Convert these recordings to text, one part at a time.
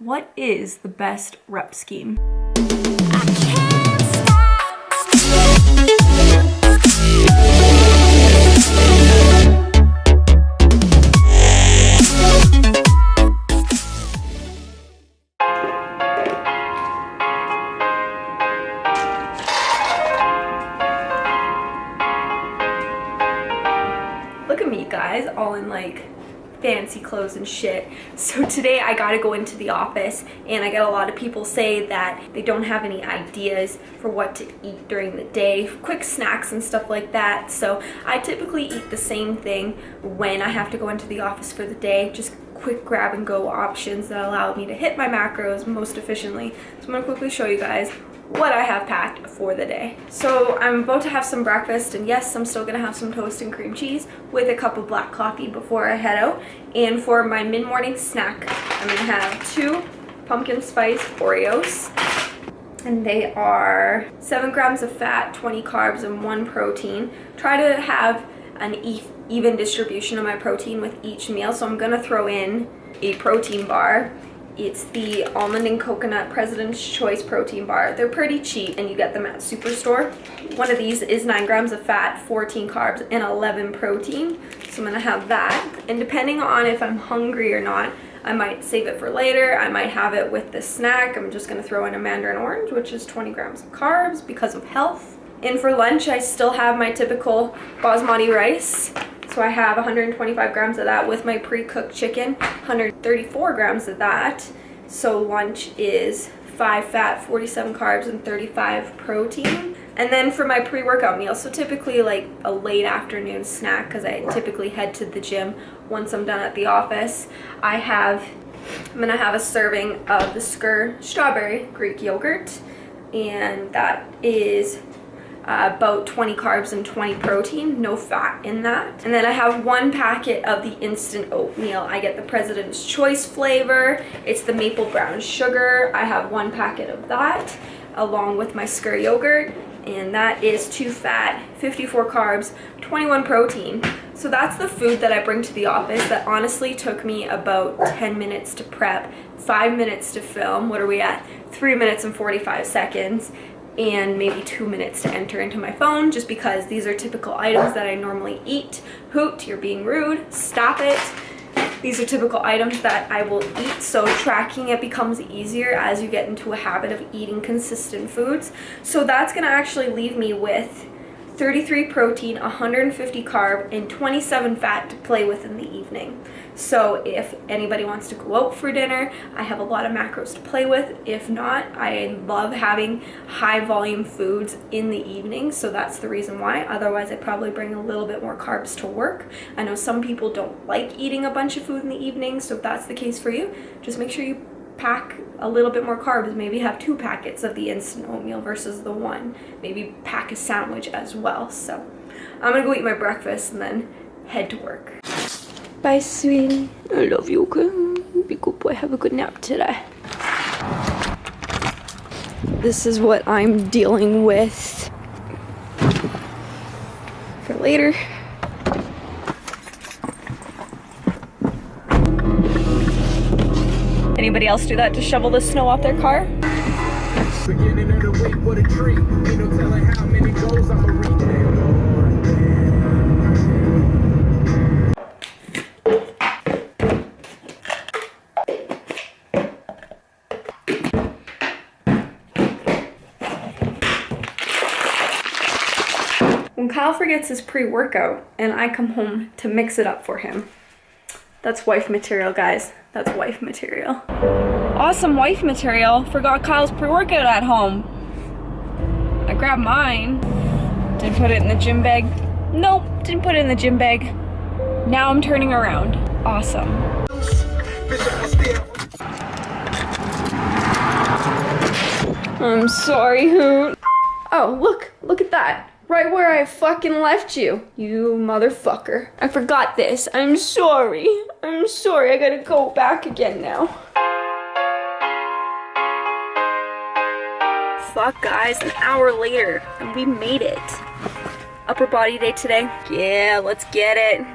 What is the best rep scheme? Look at me, guys, all in like fancy clothes and shit. So today I gotta go into the office and I get a lot of people say that they don't have any ideas for what to eat during the day, quick snacks and stuff like that. So I typically eat the same thing when I have to go into the office for the day, just quick grab and go options that allow me to hit my macros most efficiently. So I'm gonna quickly show you guys what I have packed for the day. So I'm about to have some breakfast, and yes, I'm still gonna have some toast and cream cheese with a cup of black coffee before I head out. And for my mid-morning snack, I'm gonna have 2 pumpkin spice Oreos, and they are 7 grams of fat, 20 carbs, and 1 protein. Try to have an even distribution of my protein with each meal, so I'm gonna throw in a protein bar. It's the almond and coconut President's Choice protein bar. They're pretty cheap and you get them at Superstore. One of these is 9 grams of fat, 14 carbs, and 11 protein. So I'm gonna have that. And depending on if I'm hungry or not, I might save it for later. I might have it with the snack. I'm just gonna throw in a mandarin orange, which is 20 grams of carbs because of health. And for lunch, I still have my typical basmati rice. So I have 125 grams of that with my pre-cooked chicken, 134 grams of that. So lunch is 5 fat, 47 carbs, and 35 protein. And then for my pre-workout meal, so typically like a late afternoon snack, because I typically head to the gym once I'm done at the office, I'm gonna have a serving of the Skyr strawberry Greek yogurt, and that is about 20 carbs and 20 protein, no fat in that. And then I have 1 packet of the instant oatmeal. I get the President's Choice flavor. It's the maple brown sugar. I have 1 packet of that along with my Skyr yogurt, and that is 2 fat, 54 carbs, 21 protein. So that's the food that I bring to the office that honestly took me about 10 minutes to prep, 5 minutes to film. What are we at? 3 minutes and 45 seconds. And maybe 2 minutes to enter into my phone, just because these are typical items that I normally eat. Hoot, you're being rude, stop it. These are typical items that I will eat, so tracking it becomes easier as you get into a habit of eating consistent foods. So that's gonna actually leave me with 33 protein, 150 carb, and 27 fat to play with in the evening. So if anybody wants to go out for dinner, I have a lot of macros to play with. If not, I love having high volume foods in the evening, so that's the reason why. Otherwise, I'd probably bring a little bit more carbs to work. I know some people don't like eating a bunch of food in the evening, so if that's the case for you, just make sure you pack a little bit more carbs. Maybe have 2 packets of the instant oatmeal versus the 1. Maybe pack a sandwich as well. So I'm gonna go eat my breakfast and then head to work. Bye, sweetie. I love you, okay? Be a good boy. Have a good nap today. This is what I'm dealing with for later. Anybody else do that to shovel the snow off their car? Beginning of the week, what a treat. Ain't no telling how many goals I'ma reach. When Kyle forgets his pre-workout and I come home to mix it up for him, that's wife material, guys. That's wife material. Awesome wife material. Forgot Kyle's pre-workout at home. I grabbed mine. Didn't put it in the gym bag. Nope, didn't put it in the gym bag. Now I'm turning around. Awesome. I'm sorry, Hoot. Oh, look at that. Right where I fucking left you, you motherfucker. I forgot this. I'm sorry. I gotta go back again now. Fuck, guys, an hour later, and we made it. Upper body day today. Yeah, let's get it.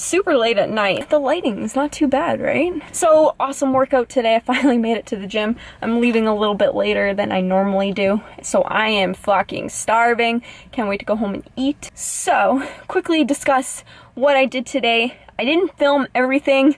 it's super late at night. The lighting is not too bad, right? So awesome workout today. I finally made it to the gym. I'm leaving a little bit later than I normally do, so I am fucking starving. Can't wait to go home and eat. So quickly discuss what I did today. I didn't film everything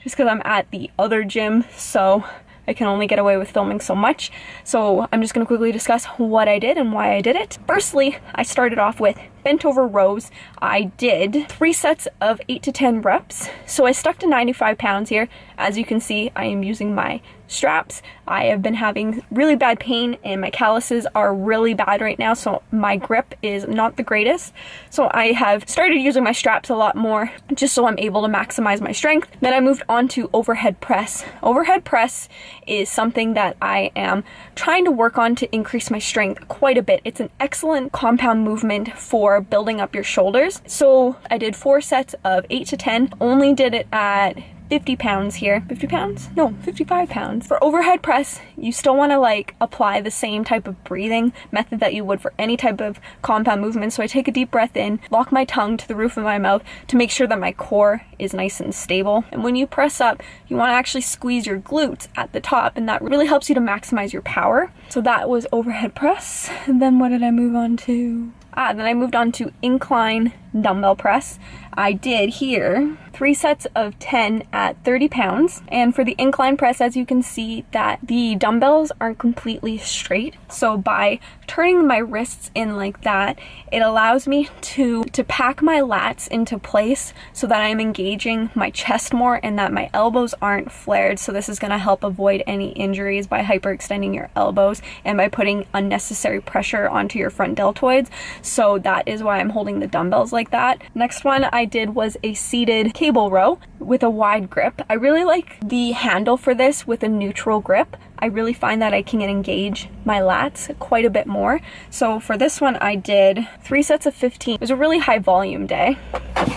just because I'm at the other gym, so I can only get away with filming so much. So I'm just gonna quickly discuss what I did and why I did it. Firstly, I started off with bent over rows. I did 3 sets of 8 to 10 reps. So I stuck to 95 pounds here. As you can see, I am using my straps. I have been having really bad pain and my calluses are really bad right now, so my grip is not the greatest. So I have started using my straps a lot more just so I'm able to maximize my strength. Then I moved on to overhead press. Overhead press is something that I am trying to work on to increase my strength quite a bit. It's an excellent compound movement for building up your shoulders. So I did 4 sets of 8 to 10, only did it at 50 pounds here. 50 pounds? No, 55 pounds. For overhead press, you still want to like apply the same type of breathing method that you would for any type of compound movement. So I take a deep breath in, lock my tongue to the roof of my mouth to make sure that my core is nice and stable. And when you press up, you want to actually squeeze your glutes at the top, and that really helps you to maximize your power. So that was overhead press. And then what did I move on to? Then I moved on to incline dumbbell press. I did here 3 sets of 10 at 30 pounds. And for the incline press, as you can see, that the dumbbells aren't completely straight. So by turning my wrists in like that, it allows me to pack my lats into place so that I'm engaging my chest more and that my elbows aren't flared. So this is going to help avoid any injuries by hyperextending your elbows and by putting unnecessary pressure onto your front deltoids. So that is why I'm holding the dumbbells like that. Next one I did was a seated cable row with a wide grip. I really like the handle for this with a neutral grip. I really find that I can engage my lats quite a bit more. So for this one, I did 3 sets of 15. It was a really high volume day.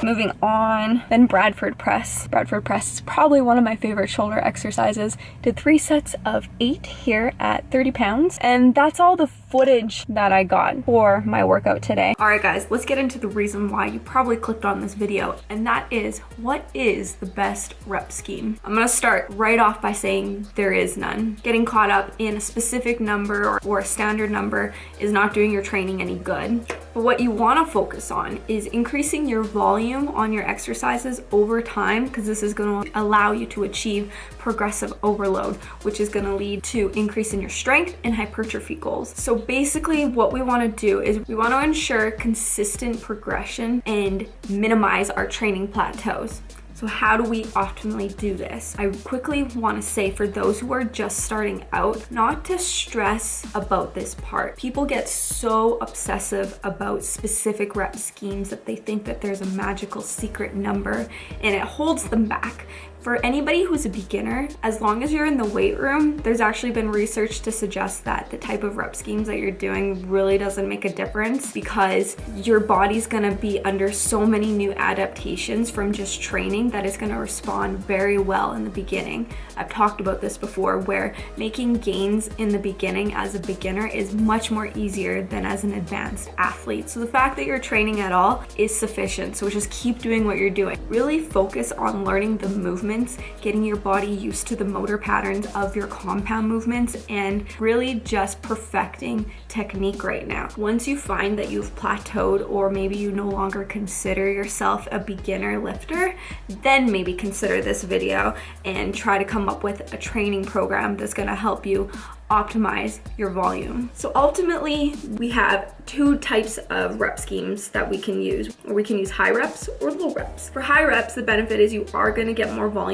Moving on, then Bradford press. Bradford press is probably one of my favorite shoulder exercises. Did 3 sets of 8 here at 30 pounds. And that's all the footage that I got for my workout today. All right, guys, let's get into the reason why you probably clicked on this video. And that is, what is the best rep scheme? I'm gonna start right off by saying there is none. Getting caught up in a specific number or a standard number is not doing your training any good. But what you want to focus on is increasing your volume on your exercises over time, because this is going to allow you to achieve progressive overload, which is going to lead to increase in your strength and hypertrophy goals. So basically what we want to do is we want to ensure consistent progression and minimize our training plateaus. So how do we optimally do this? I quickly want to say, for those who are just starting out, not to stress about this part. People get so obsessive about specific rep schemes that they think that there's a magical secret number, and it holds them back. For anybody who's a beginner, as long as you're in the weight room, there's actually been research to suggest that the type of rep schemes that you're doing really doesn't make a difference, because your body's gonna be under so many new adaptations from just training that it's gonna respond very well in the beginning. I've talked about this before, where making gains in the beginning as a beginner is much more easier than as an advanced athlete. So the fact that you're training at all is sufficient. So just keep doing what you're doing. Really focus on learning the movement, getting your body used to the motor patterns of your compound movements, and really just perfecting technique right now. Once you find that you've plateaued, or maybe you no longer consider yourself a beginner lifter, then maybe consider this video and try to come up with a training program that's going to help you optimize your volume. So ultimately, we have 2 types of rep schemes that we can use. We can use high reps or low reps. For high reps, the benefit is you are going to get more volume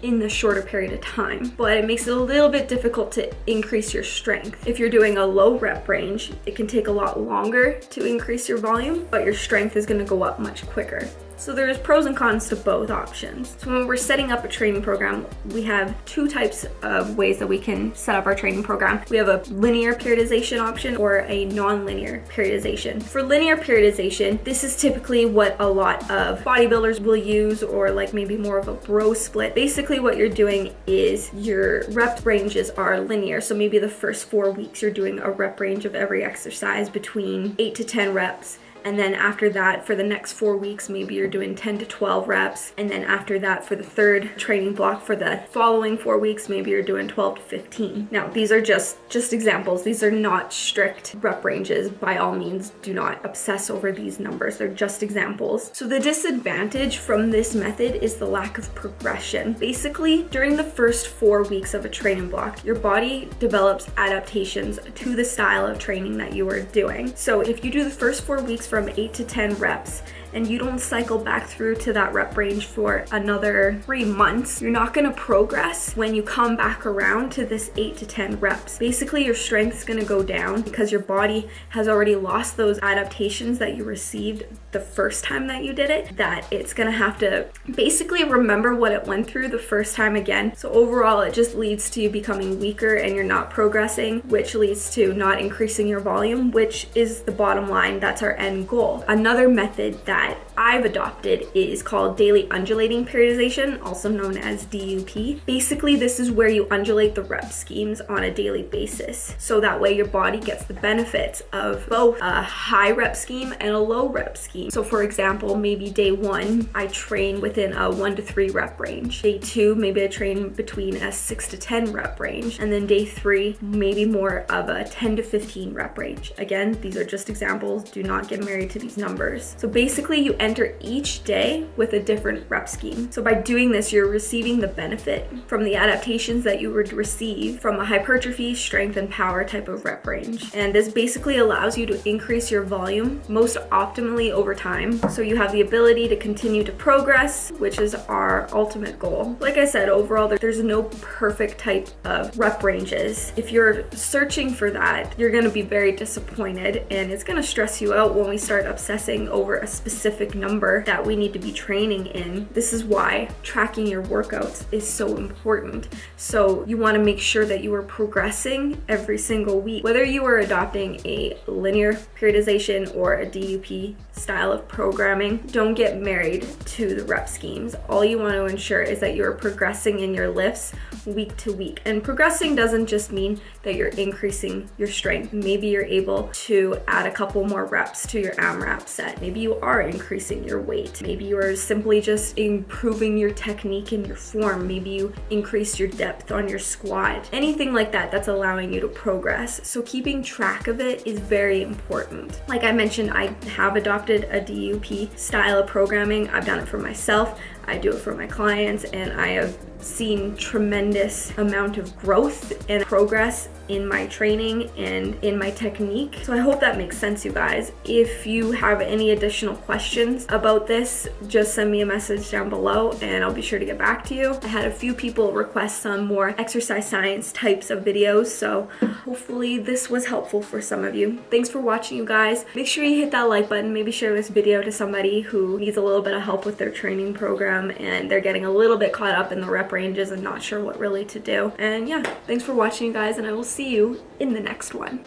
in the shorter period of time, but it makes it a little bit difficult to increase your strength. If you're doing a low rep range, it can take a lot longer to increase your volume, but your strength is going to go up much quicker. So there's pros and cons to both options. So when we're setting up a training program, we have 2 types of ways that we can set up our training program. We have a linear periodization option or a non-linear periodization. For linear periodization, this is typically what a lot of bodybuilders will use, or like maybe more of a bro split. Basically what you're doing is your rep ranges are linear. So maybe the first 4 weeks you're doing a rep range of every exercise between 8 to 10 reps. And then after that, for the next 4 weeks, maybe you're doing 10 to 12 reps. And then after that, for the third training block for the following 4 weeks, maybe you're doing 12 to 15. Now, these are just examples. These are not strict rep ranges. By all means, do not obsess over these numbers. They're just examples. So the disadvantage from this method is the lack of progression. Basically, during the first 4 weeks of a training block, your body develops adaptations to the style of training that you are doing. So if you do the first 4 weeks from 8 to 10 reps, and you don't cycle back through to that rep range for another 3 months, you're not gonna progress when you come back around to this 8 to 10 reps. Basically, your strength's gonna go down because your body has already lost those adaptations that you received the first time that you did it, that it's gonna have to basically remember what it went through the first time again. So overall, it just leads to you becoming weaker and you're not progressing, which leads to not increasing your volume, which is the bottom line. That's our end goal. Another method that I've adopted is called daily undulating periodization, also known as DUP. Basically, this is where you undulate the rep schemes on a daily basis. So that way your body gets the benefits of both a high rep scheme and a low rep scheme. So for example, maybe day 1, I train within a 1 to 3 rep range. Day 2, maybe I train between a 6 to 10 rep range. And then day 3, maybe more of a 10 to 15 rep range. Again, these are just examples. Do not get married to these numbers. So basically, you enter each day with a different rep scheme. So by doing this, you're receiving the benefit from the adaptations that you would receive from a hypertrophy, strength, and power type of rep range. And this basically allows you to increase your volume most optimally over time. So you have the ability to continue to progress, which is our ultimate goal. Like I said, overall, there's no perfect type of rep ranges. If you're searching for that, you're gonna be very disappointed and it's gonna stress you out when we start obsessing over a specific number that we need to be training in. This is why tracking your workouts is so important. So you want to make sure that you are progressing every single week. Whether you are adopting a linear periodization or a DUP style of programming, don't get married to the rep schemes. All you want to ensure is that you're progressing in your lifts week to week. And progressing doesn't just mean that you're increasing your strength. Maybe you're able to add a couple more reps to your AMRAP set. Maybe you are increasing your weight. Maybe you are simply just improving your technique and your form. Maybe you increase your depth on your squat. Anything like that that's allowing you to progress. So keeping track of it is very important. Like I mentioned, I have adopted a DUP style of programming. I've done it for myself. I do it for my clients, and I have seen tremendous amount of growth and progress in my training and in my technique. So I hope that makes sense, you guys. If you have any additional questions about this, just send me a message down below and I'll be sure to get back to you. I had a few people request some more exercise science types of videos, so hopefully this was helpful for some of you. Thanks for watching, you guys. Make sure you hit that like button, maybe share this video to somebody who needs a little bit of help with their training program and they're getting a little bit caught up in the rep ranges and not sure what really to do. And yeah, thanks for watching, you guys, and I will see you in the next one.